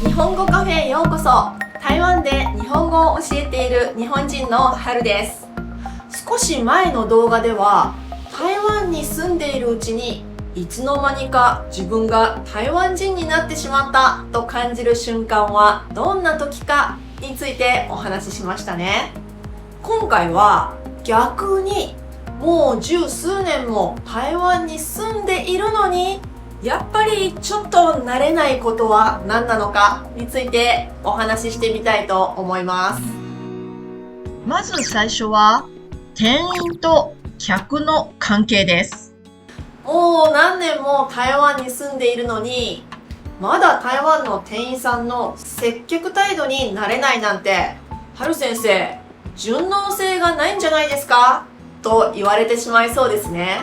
日本語カフェへようこそ。台湾で日本語を教えている日本人の春です。少し前の動画では台湾に住んでいるうちにいつの間にか自分が台湾人になってしまったと感じる瞬間はどんな時かについてお話ししましたね。今回は逆にもう十数年も台湾に住んでいるのにやっぱりちょっと慣れないことは何なのかについてお話ししてみたいと思います。まず最初は店員と客の関係です。もう何年も台湾に住んでいるのにまだ台湾の店員さんの接客態度に慣れないなんて、春先生、順応性がないんじゃないですかと言われてしまいそうですね。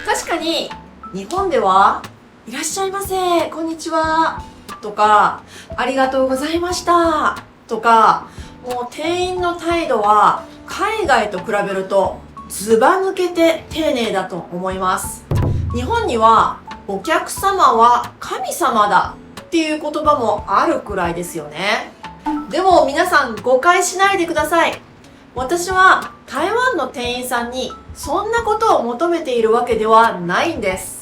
確かに日本ではいらっしゃいませ、こんにちはとか、ありがとうございましたとか、もう店員の態度は海外と比べるとずば抜けて丁寧だと思います。日本にはお客様は神様だっていう言葉もあるくらいですよね。でも皆さん誤解しないでください。私は台湾の店員さんにそんなことを求めているわけではないんです。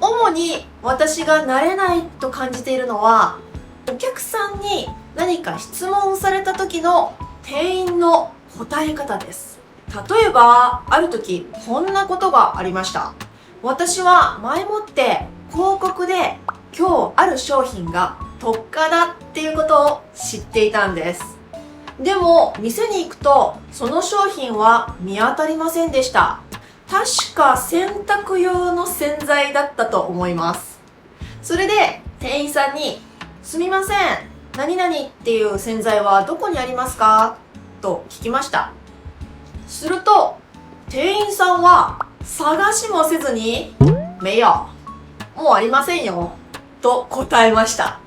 主に私が慣れないと感じているのは、お客さんに何か質問された時の店員の答え方です。例えばある時こんなことがありました。私は前もって広告で今日ある商品が特価だっていうことを知っていたんです。でも店に行くとその商品は見当たりませんでした。確か洗濯用の洗剤だったと思います。それで店員さんにすみません、何々っていう洗剤はどこにありますかと聞きました。すると店員さんは探しもせずに没有、もうありませんよと答えました。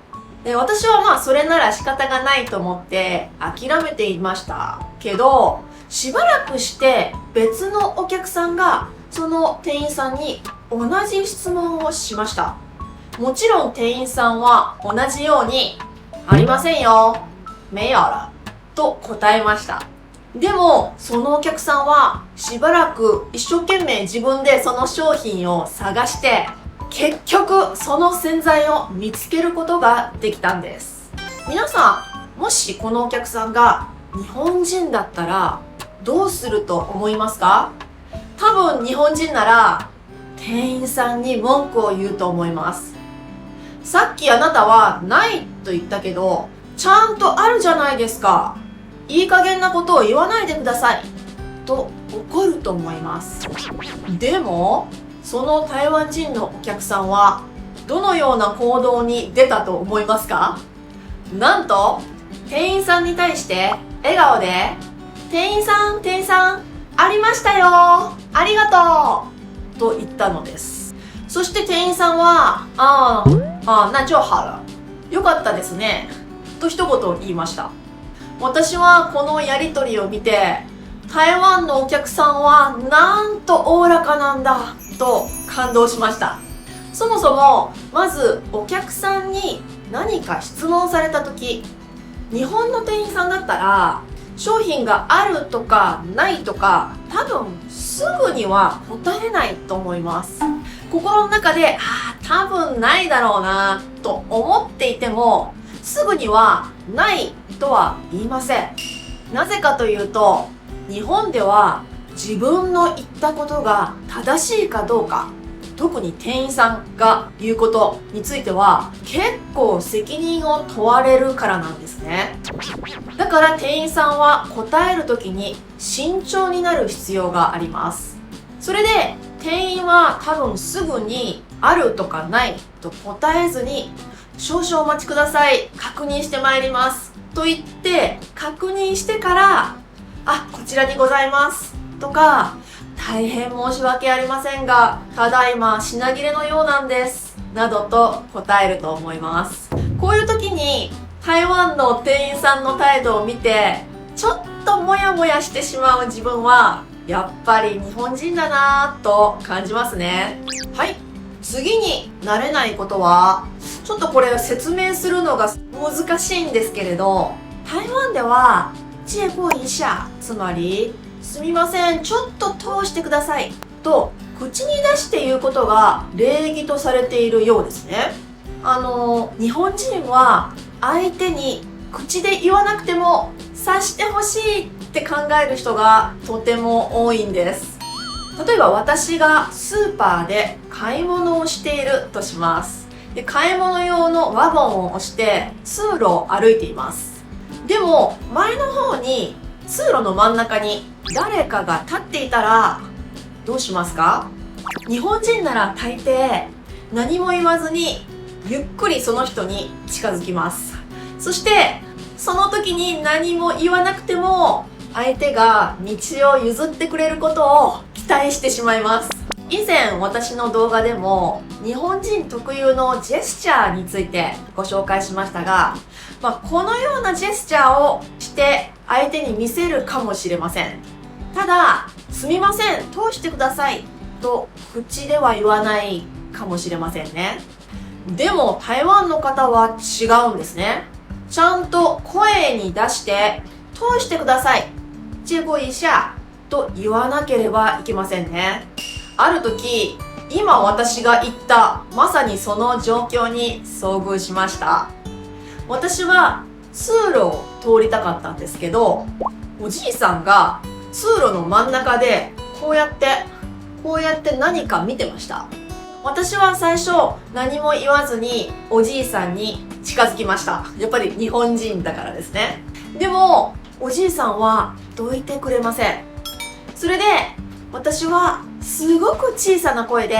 で、私はそれなら仕方がないと思って諦めていましたけど、しばらくして別のお客さんがその店員さんに同じ質問をしました。もちろん店員さんは同じようにありませんよ、没有了と答えました。でもそのお客さんはしばらく一生懸命自分でその商品を探して結局その洗剤を見つけることができたんです。皆さん、もしこのお客さんが日本人だったらどうすると思いますか？多分日本人なら店員さんに文句を言うと思います。さっきあなたはないと言ったけどちゃんとあるじゃないですか。いい加減なことを言わないでくださいと怒ると思います。でもその台湾人のお客さんはどのような行動に出たと思いますか？なんと店員さんに対して笑顔で店員さん、店員さん、ありましたよ、ありがとうと言ったのです。そして店員さんは那就好了、よかったですねと一言言いました。私はこのやりとりを見て、台湾のお客さんはなんとおおらかなんだと感動しました。そもそもまずお客さんに何か質問された時、日本の店員さんだったら商品があるとかないとか多分すぐには答えないと思います。心の中で多分ないだろうなと思っていてもすぐにはないとは言いません。なぜかというと、日本では自分の言ったことが正しいかどうか、特に店員さんが言うことについては結構責任を問われるからなんですね。だから店員さんは答える時に慎重になる必要があります。それで店員は多分すぐにあるとかないと答えずに、少々お待ちください、確認してまいりますと言って確認してから、こちらにございますとか、大変申し訳ありませんがただいま品切れのようなんですなどと答えると思います。こういう時に台湾の店員さんの態度を見てちょっとモヤモヤしてしまう自分はやっぱり日本人だなぁと感じますね。はい、次に慣れないことはちちょっとこれ説明するのが難しいんですけれど、台湾では借过一下、つまりすみませんちょっと通してくださいと口に出して言うことが礼儀とされているようですね。日本人は相手に口で言わなくても察してほしいって考える人がとても多いんです。例えば私がスーパーで買い物をしているとします。で、買い物用のワゴンを押して通路を歩いています。でも前の方に通路の真ん中に誰かが立っていたらどうしますか？日本人なら大抵何も言わずにゆっくりその人に近づきます。そしてその時に何も言わなくても相手が道を譲ってくれることを期待してしまいます。以前私の動画でも日本人特有のジェスチャーについてご紹介しましたが、このようなジェスチャーをして相手に見せるかもしれません。ただ、すみません、通してくださいと口では言わないかもしれませんね。でも台湾の方は違うんですね。ちゃんと声に出して通してください、借过一下と言わなければいけませんね。ある時、今私が言ったまさにその状況に遭遇しました。私は通路を通りたかったんですけど、おじいさんが通路の真ん中でこうやって何か見てました。私は最初何も言わずにおじいさんに近づきました。やっぱり日本人だからですね。でもおじいさんはどいてくれません。それで私はすごく小さな声で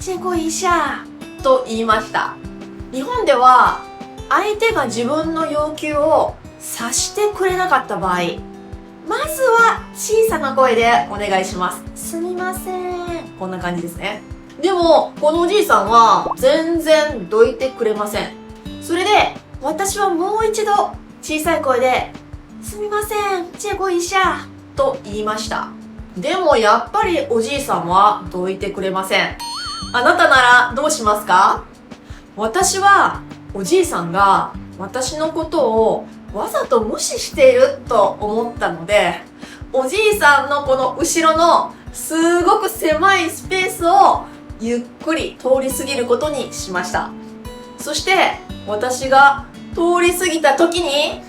借过一下と言いました。日本では相手が自分の要求を察してくれなかった場合、まずは小さな声でお願いします。すみません。こんな感じですね。でもこのおじいさんは全然どいてくれません。それで私はもう一度小さい声ですみません借过一下と言いました。でもやっぱりおじいさんはどいてくれません。あなたならどうしますか？私はおじいさんが私のことをわざと無視していると思ったので、おじいさんのこの後ろのすごく狭いスペースをゆっくり通り過ぎることにしました。そして私が通り過ぎた時に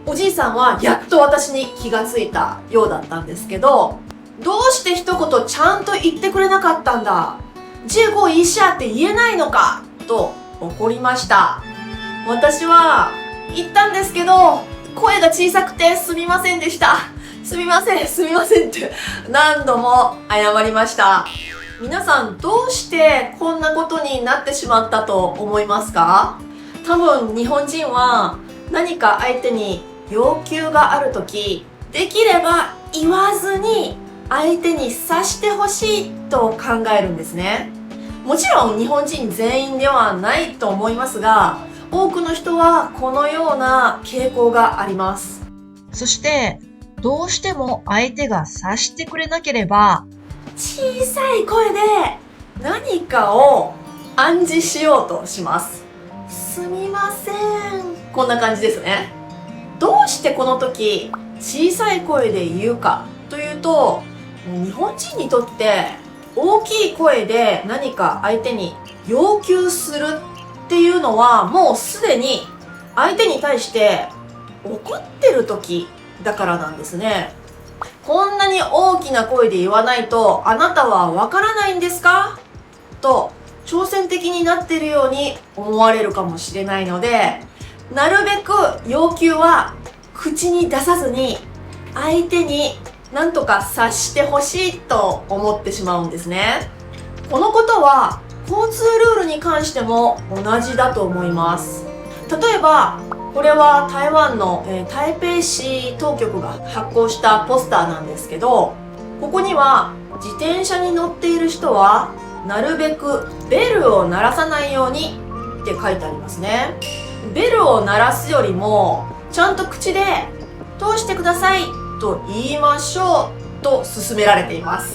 おじいさんはやっと私に気がついたようだったんですけど、どうして一言ちゃんと言ってくれなかったんだ、借过一下って言えないのかと怒りました。私は言ったんですけど声が小さくてすみませんでした。すみませんって何度も謝りました。皆さんどうしてこんなことになってしまったと思いますか？多分日本人は何か相手に要求があるとき、できれば言わずに相手に察してほしいと考えるんですね。もちろん日本人全員ではないと思いますが、多くの人はこのような傾向があります。そしてどうしても相手が察してくれなければ小さい声で何かを暗示しようとします。すみません。こんな感じですね。どうしてこの時小さい声で言うかというと、日本人にとって大きい声で何か相手に要求するっていうのはもうすでに相手に対して怒ってる時だからなんですね。こんなに大きな声で言わないとあなたはわからないんですかと挑戦的になっているように思われるかもしれないので、なるべく要求は口に出さずに相手になんとか察してほしいと思ってしまうんですね。このことは交通ルールに関しても同じだと思います。例えばこれは台湾の、台北市当局が発行したポスターなんですけど、ここには自転車に乗っている人はなるべくベルを鳴らさないようにって書いてありますね。ベルを鳴らすよりもちゃんと口で通してくださいと言いましょうと勧められています。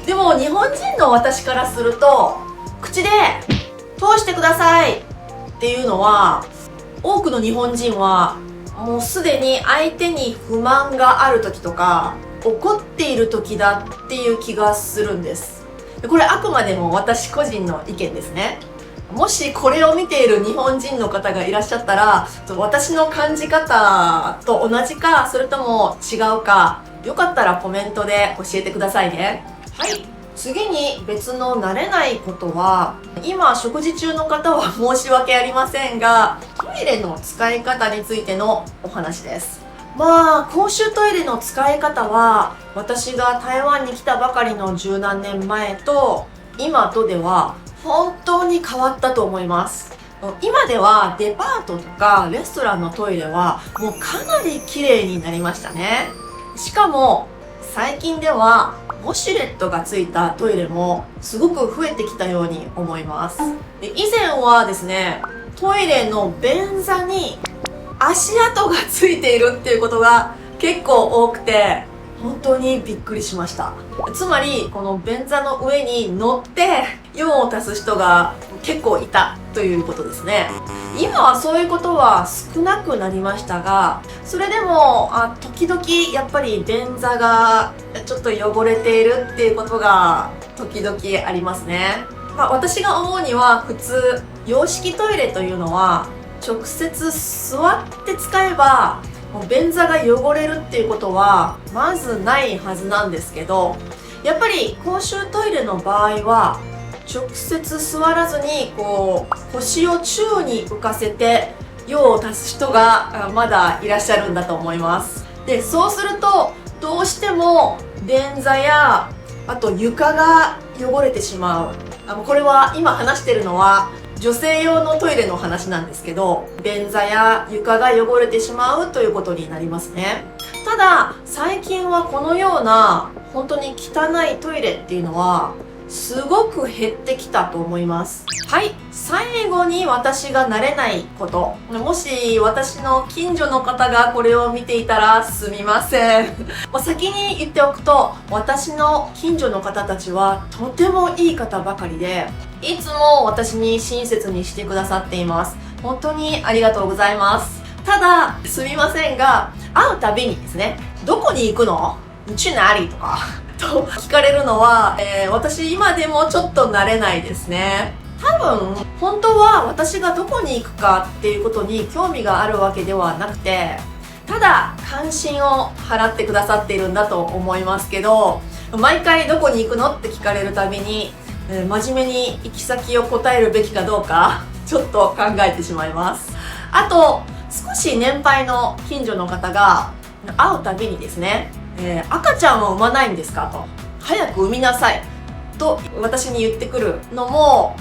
でも日本人の私からすると口で通してくださいっていうのは、多くの日本人はもうすでに相手に不満がある時とか怒っている時だっていう気がするんです。これあくまでも私個人の意見ですね。もしこれを見ている日本人の方がいらっしゃったら、私の感じ方と同じかそれとも違うか、よかったらコメントで教えてくださいね。はい、次に別の慣れないことは、今食事中の方は申し訳ありませんが、トイレの使い方についてのお話です。公衆トイレの使い方は、私が台湾に来たばかりの十何年前と今とでは本当に変わったと思います。今ではデパートとかレストランのトイレはもうかなり綺麗になりましたね。しかも最近ではウォシュレットがついたトイレもすごく増えてきたように思います。で、以前はですね、トイレの便座に足跡がついているっていうことが結構多くて、本当にびっくりしました。つまりこの便座の上に乗って用を足す人が結構いたということですね。今はそういうことは少なくなりましたが、それでも時々やっぱり便座がちょっと汚れているっていうことが時々ありますね。私が思うには、普通洋式トイレというのは直接座って使えば便座が汚れるっていうことはまずないはずなんですけど、やっぱり公衆トイレの場合は直接座らずに腰を宙に浮かせて用を足す人がまだいらっしゃるんだと思います。で、そうするとどうしても便座やあと床が汚れてしまう。これは今話してるのは女性用のトイレの話なんですけど、便座や床が汚れてしまうということになりますね。ただ最近はこのような本当に汚いトイレっていうのはすごく減ってきたと思います。はい、最後に私が慣れないこと。もし私の近所の方がこれを見ていたらすみません。先に言っておくと、私の近所の方たちはとてもいい方ばかりで、いつも私に親切にしてくださっています。本当にありがとうございます。ただ、すみませんが、会うたびにですね、どこに行くの？去哪里？とかと聞かれるのは、私今でもちょっと慣れないですね。多分本当は私がどこに行くかっていうことに興味があるわけではなくて、ただ関心を払ってくださっているんだと思いますけど、毎回どこに行くのって聞かれるたびに、真面目に行き先を答えるべきかどうかちょっと考えてしまいます。あと少し年配の近所の方が会うたびにですね、赤ちゃんを産まないんですかと、早く産みなさいと私に言ってくるのも、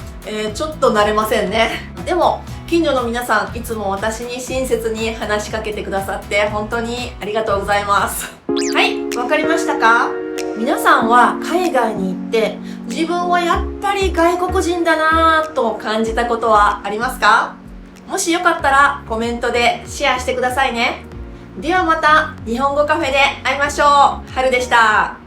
ちょっと慣れませんね。でも近所の皆さん、いつも私に親切に話しかけてくださって本当にありがとうございます。はい、わかりましたか？皆さんは海外に行って自分はやっぱり外国人だなぁと感じたことはありますか？もしよかったらコメントでシェアしてくださいね。ではまた日本語カフェで会いましょう。はるでした。